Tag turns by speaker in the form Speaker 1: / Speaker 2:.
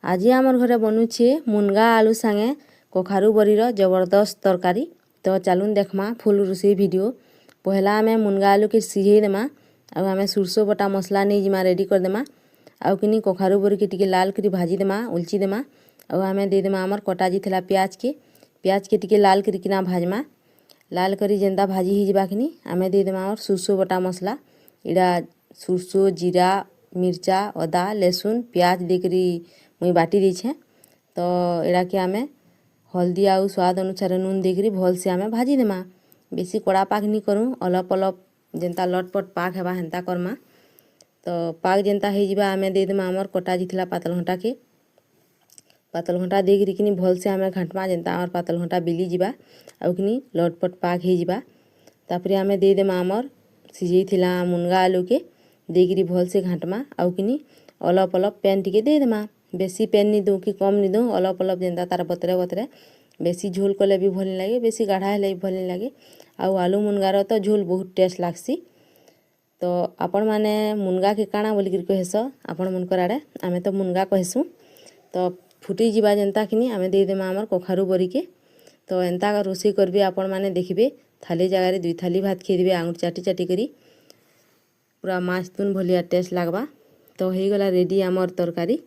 Speaker 1: आज आमर घरे बनुछे मुनगा आलू सांगे कखारू बरीर जबरदस्त तरकारी। तो चलून देखमा फुल रोषेई वीडियो। पहला आमे मुनगा आलू के सिझे देमा आउ आमे सुरसो बटा मसला नहीं जिमा रेडी कर देमा आउ किनी कखारू बरी के टिके लाल करी भाजी देमा उलची देमा आउ आमे दे देमा आमर कटा जिथला प्याज के टिके लाल करी किना भाजमा लाल करी जेंदा भाजी ही जिबा किनी आमे दे देमा और सुरसो बटा मसला इडा सुरसो जीरा मिर्चा अदा लहसुन प्याज देकरी मुई बाटी देछे। तो एड़ा के आमे हल्दी आउ स्वाद अनुसार नून देकरी भल से आमे भाजी देमा। बेसी कड़ा पाक नहीं करूँ अलप अलप जेंता लटपट पाक हेबा हेंता करमा। तो पाक जेंता हो जिबा आमे दे देमा आमर कटा जिथला पातल घंटा देकरी किनी भल से आमे घांटमा जेंता आमर पातल घंटा बिली जिबा आउ किनी लटपट पाक हो जिबा। तापरे आमे दे देमा आमर सिझेई थिला मुनगा आलू के देकरी भल से घांटमा आउ किनी अलप अलप पेन टिके दे देमा। बेसी पेन नहीं दूँ कि कम नहीं दूँ अलप अलप जेंता तार बतरे बतरे बेसी झोल कले भी भल नहीं लगे बेसी गाढ़ा हेले भी भल नहीं लगे आउ आलू मुनगार तो झोल बहुत टेस्ट लागसी। तो आपण माने मुनगा के काଣା बोलिक कहस आपण मनकर आड़े आमे तो मुनगा कहसुँ। तो फुटी जिबा जेंता किनी आमे दे देमा आमर कखारू बरी के। तो एंता रोषेई करबे आपण माने देखिबे थाली जगार दुई थाली भात खेदेबे आंगुर चाटी चाटी करी पूरा माछ तुन भलिया टेस्ट लागबा। तो हो गला रेडी आमर तरकारी।